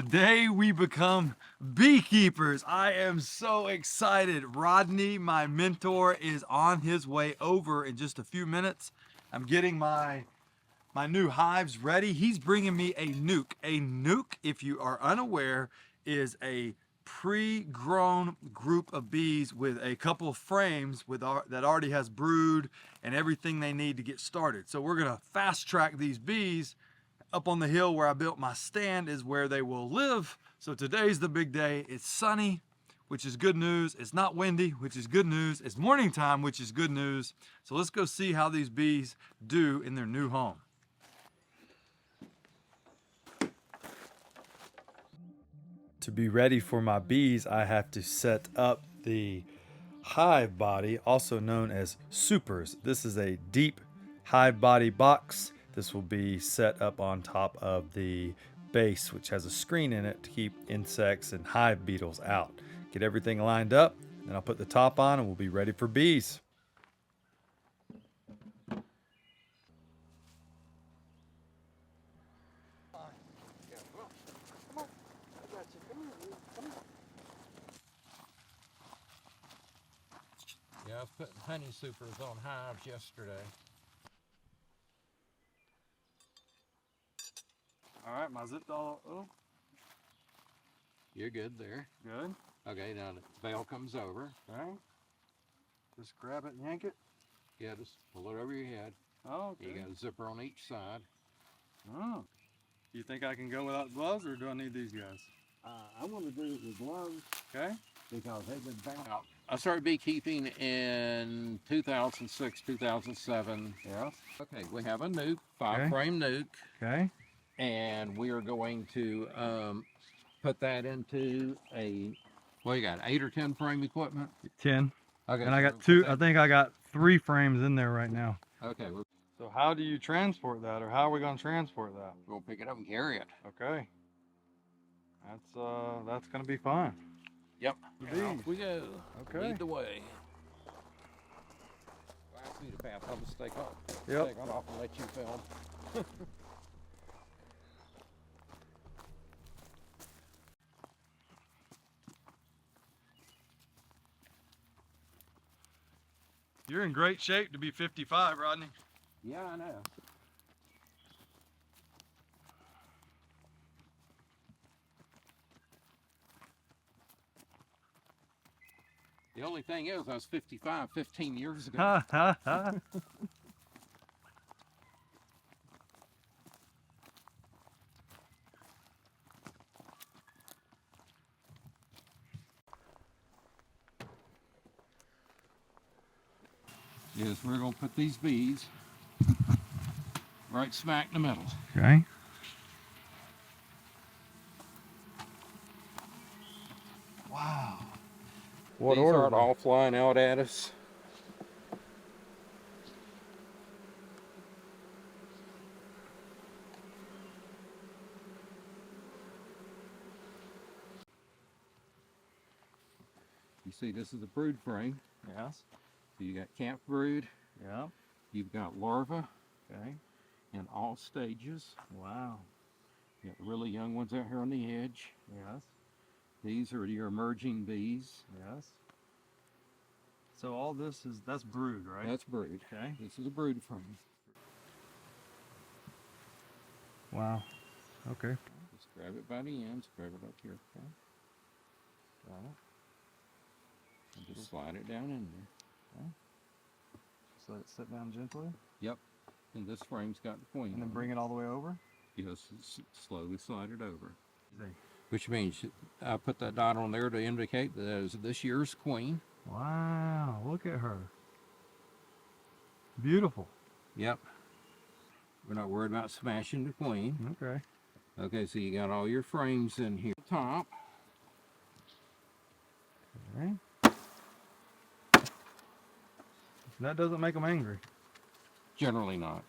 Today we become beekeepers. I am so excited. Rodney, my mentor, is on his way over in just a few minutes. I'm getting my new hives ready. He's bringing me a nuke. A nuke, if you are unaware, is a pre-grown group of bees with a couple of frames that already has brood and everything they need to get started. So we're gonna fast track these bees. Up on the hill where I built my stand is where they will live. So today's the big day. It's sunny, which is good news. It's not windy, which is good news. It's morning time, which is good news. So let's go see how these bees do in their new home. To be ready for my bees, I have to set up the hive body, also known as supers. This is a deep hive body box. This will be set up on top of the base, which has a screen in it to keep insects and hive beetles out. Get everything lined up, then I'll put the top on and we'll be ready for bees. Yeah, I was putting honey supers on hives yesterday. All right, my zipped all. Oh, You're good there. good. Okay, now the bell comes over. Okay. Just grab it and yank it. Yeah, just pull it over your head. Oh, okay. You got a zipper on each side. Oh. You think I can go without gloves, or do I need these guys? I want to do it with gloves Okay. because they've been bad. I started beekeeping in 2006, 2007. Yes. Okay, we have a nuke, 5 Okay. frame nuke, Okay. and we are going to put that into a, what you got, 8 or 10 frame equipment? 10. Okay, And I so got we'll two. put I that- think I got 3 frames in there right now. Okay, we're So how do you transport that, or how are we going to transport that? going to pick it up and carry it. Okay. That's going to be fun. Yep. The And off bees. we go. Okay. Lead the way. 5 feet of path. I'll just take off. Yep. Take it off and let you film. You're in great shape to be 55, Rodney. Yeah, I know. The only thing is, I was 55 15 years ago. Ha ha ha. Yes, we're going to put these bees right smack in the middle. Okay. Wow. What These order? aren't all flying out at us. You see, this is a brood frame. Yes. So you got camp brood, Yeah. you've got larvae Okay. in all stages. Wow. You got the really young ones out here on the edge. Yes. These are your emerging bees. Yes. So all this that's brood, right? That's brood. Okay. This is a brood frame. Wow. Okay. Just grab it by the ends, grab it up here. Okay. Got it. And just slide it down in there. Just let it sit down gently, Yep. And this frame's got the queen. and then on bring it all the way over. it. Just slowly slide it over. See. Which means I put that dot on there to indicate that is this year's queen. Wow. Look at her. Beautiful. Yep. We're not worried about smashing the queen. Okay. Okay, so you got all your frames in here. Top. Okay. That doesn't make them angry. Generally not.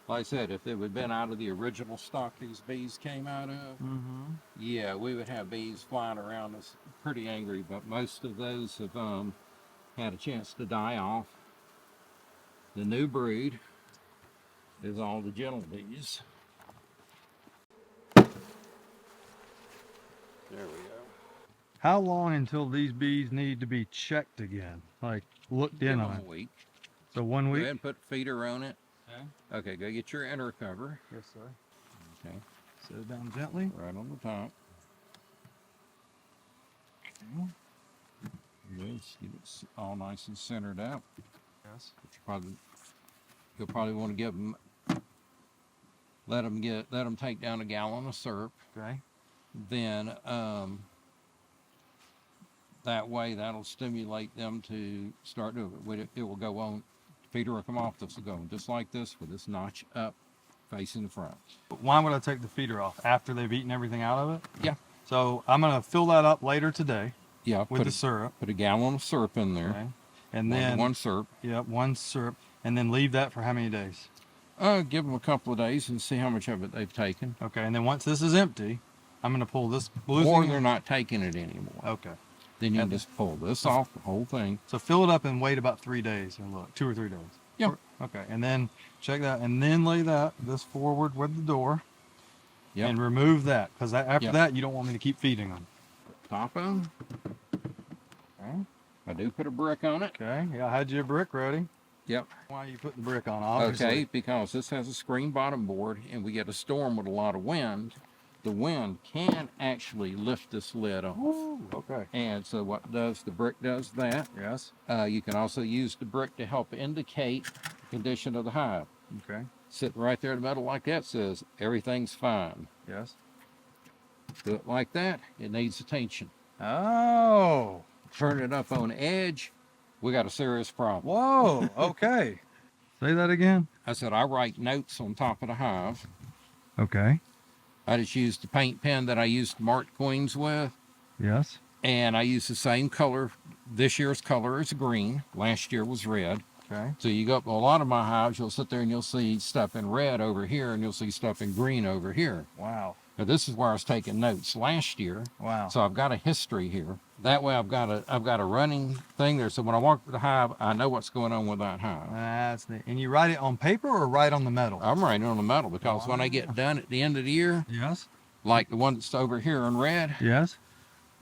Like I said, if it would have been out of the original stock these bees came out of, Mm-hmm. yeah, we would have bees flying around us pretty angry, but most of those have had a chance to die off. The new brood is all the gentle bees. How long until these bees need to be checked again? Like looked Give in them on a it? week. So 1 Go week? ahead and put a feeder on it. Okay. Okay, go get your inner cover. Yes, sir. Okay, Set it down gently. right on the top. Good. Get it all nice and centered out. Yes. But you'll probably want to give them, let them take down a gallon of syrup. Okay. Then that way that'll stimulate them to start doing it. It will go on. Feeder will come off. This will go on just like this with this notch up, facing the front. Why would I take the feeder off after they've eaten everything out of it? Yeah. So I'm gonna fill that up later today Yeah. with the syrup. Put a gallon of syrup in there. Okay. And then one syrup. Yep, one syrup, and then leave that for how many days? Give them a couple of days and see how much of it they've taken. Okay, and then once this is empty, I'm gonna pull this blue Or thing. they're not taking it anymore. Okay. Then you And can just pull this off, the whole thing. So fill it up and wait about 3 days and look, 2 or 3 days. Yeah. Okay, and then check that, and then lay this forward with the door. Yep. And remove that, because after Yep. that you don't want me to keep feeding them. Top them. Okay. I do put a brick on it. Okay. Yeah, I had your brick ready. Yep. Why you put the brick on? Obviously. Okay, because this has a screen bottom board and we get a storm with a lot of wind, the wind can actually lift this lid off. Ooh, okay. And so what does the brick does that. Yes. You can also use the brick to help indicate the condition of the hive. Okay. Sitting right there in the middle like that says everything's fine. Yes. Do it like that, it needs attention. Oh. Turn it up on edge, we got a serious problem. Whoa. Okay. Say that again. I said I write notes on top of the hive. Okay. I just used the paint pen that I used to mark queens with, Yes. and I used the same color. This year's color is green. Last year was red. Okay. So you go up a lot of my hives, you'll sit there and you'll see stuff in red over here, and you'll see stuff in green over here. Wow. Now this is where I was taking notes last year. Wow. So I've got a history here. That way I've got a running thing there. So when I walk through the hive, I know what's going on with that hive. That's neat. And you write it on paper or write on the metal? I'm writing on the metal because when I get done at the end of the year, Yes. like the one that's over here in red, Yes.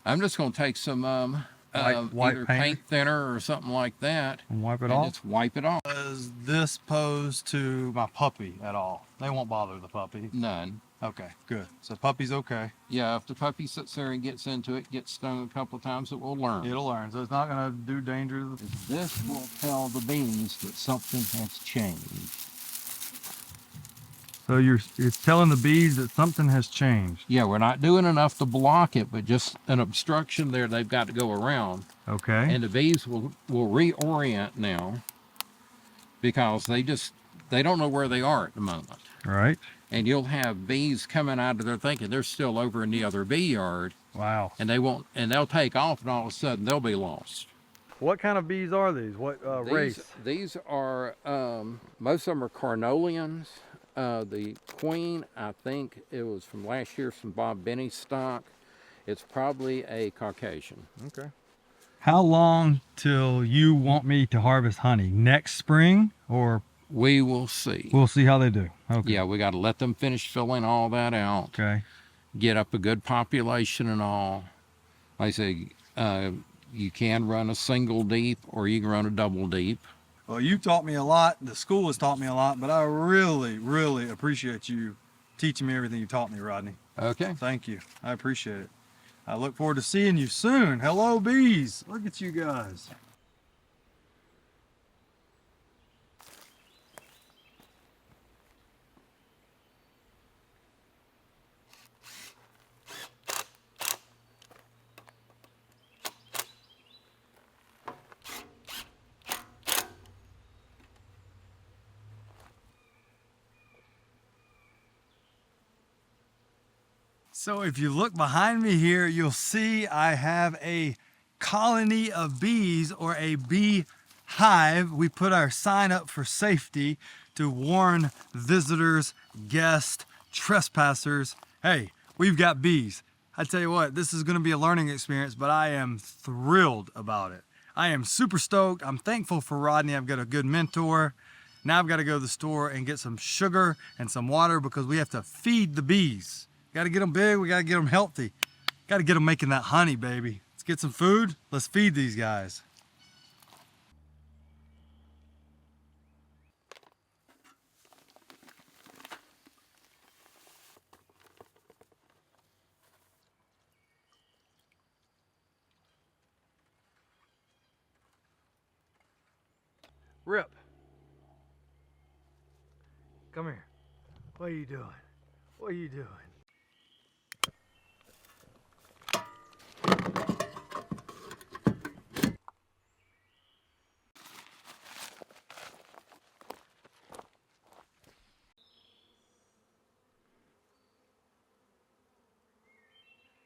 I'm just going to take some White either paint? paint thinner or something like that, And wipe it and off. just wipe it off. Does this pose to my puppy at all? They won't bother the puppy. None. Okay, good. So puppy's okay. Yeah, if the puppy sits there and gets into it, gets stung a couple of times, it will learn. It'll learn. So it's not gonna do danger to the. This will tell the bees that something has changed. So it's telling the bees that something has changed. Yeah, we're not doing enough to block it, but just an obstruction there they've got to go around. Okay. And the bees will reorient now because they don't know where they are at the moment. Right. And you'll have bees coming out of there thinking they're still over in the other bee yard, Wow. and they'll take off, and all of a sudden they'll be lost. What kind of bees are these? What race? These are most of them are carnelians. The queen, I think it was from last year, from Bob Benny's stock. It's probably a Caucasian. Okay. How long till you want me to harvest honey? Next spring, or We will see. we'll see how they do. Okay. Yeah, we got to let them finish filling all that out. Okay. Get up a good population and all. Like I say, you can run a single deep or you can run a double deep. Well, you taught me a lot. The school has taught me a lot, but I really, really appreciate you teaching me everything you taught me, Rodney. Okay. Thank you. I appreciate it. I look forward to seeing you soon. Hello, bees. Look at you guys. So if you look behind me here, you'll see I have a colony of bees, or a bee hive. We put our sign up for safety to warn visitors, guests, trespassers. Hey, we've got bees. I tell you what, this is gonna be a learning experience, but I am thrilled about it. I am super stoked. I'm thankful for Rodney. I've got a good mentor. Now I've got to go to the store and get some sugar and some water because we have to feed the bees. Got to get them big. We got to get them healthy. Got to get them making that honey, baby. get some food. Let's feed these guys. Rip. Come here. What are you doing? What are you doing?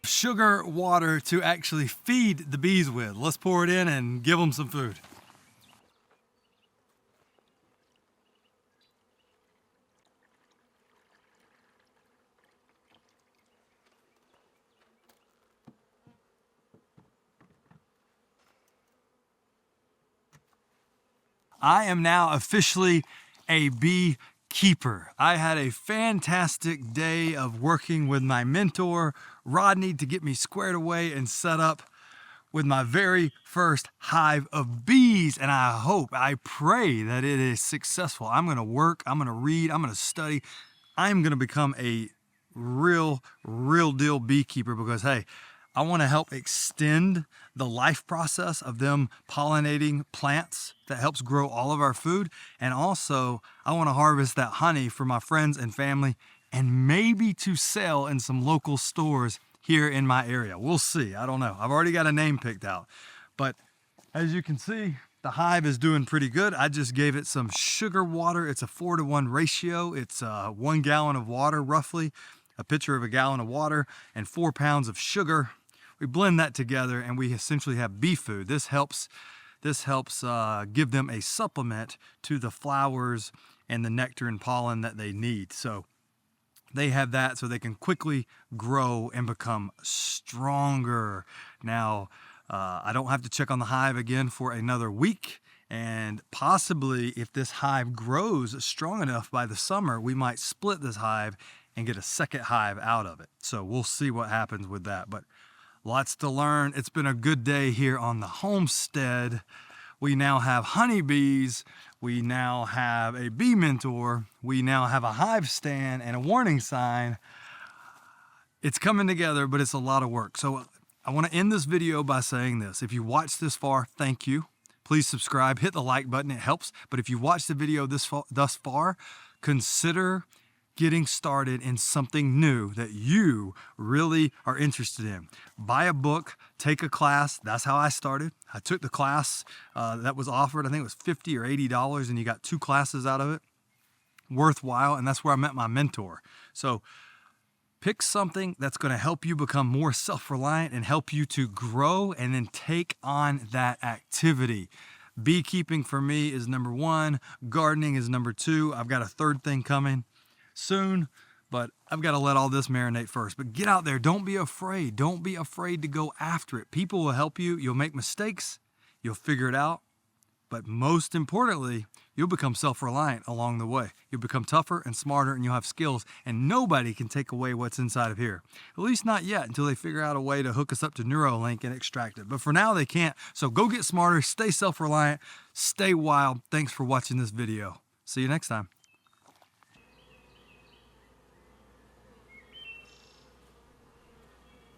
Sugar water to actually feed the bees with. Let's pour it in and give them some food. I am now officially a beekeeper. I had a fantastic day of working with my mentor, Rodney, to get me squared away and set up with my very first hive of bees. And I pray that it is successful. I'm gonna work, I'm gonna read, I'm gonna study. I'm gonna become a real deal beekeeper because, hey, I want to help extend the life process of them pollinating plants that helps grow all of our food. And also, I want to harvest that honey for my friends and family and maybe to sell in some local stores here in my area. We'll see. I don't know. I've already got a name picked out. But as you can see, the hive is doing pretty good. I just gave it some sugar water. It's a 4-to-1 ratio. It's 1 gallon of water, roughly, a pitcher of a gallon of water, and 4 pounds of sugar. We blend that together and we essentially have bee food. This helps give them a supplement to the flowers and the nectar and pollen that they need. So they have that so they can quickly grow and become stronger. Now, I don't have to check on the hive again for another week. And possibly if this hive grows strong enough by the summer, we might split this hive and get a second hive out of it. So we'll see what happens with that. But lots to learn. It's been a good day here on the homestead. We now have honeybees. We now have a bee mentor. We now have a hive stand and a warning sign. It's coming together, but it's a lot of work. So I want to end this video by saying this. If you watched this far, thank you. Please subscribe, hit the like button, it helps. But if you watched the video thus far, consider getting started in something new that you really are interested in. Buy a book, take a class. That's how I started. I took the class that was offered. I think it was $50 or $80 and you got 2 classes out of it. Worthwhile, and that's where I met my mentor. So pick something that's gonna help you become more self-reliant and help you to grow and then take on that activity. Beekeeping for me is number 1. Gardening is number 2. I've got a third thing coming soon, but I've got to let all this marinate first. But get out there. Don't be afraid. Don't be afraid to go after it. People will help you. You'll make mistakes. You'll figure it out. But most importantly, you'll become self-reliant along the way. You'll become tougher and smarter and you'll have skills, and nobody can take away what's inside of here. At least not yet, until they figure out a way to hook us up to Neuralink and extract it. But for now, they can't. So go get smarter, stay self-reliant, stay wild. Thanks for watching this video. See you next time.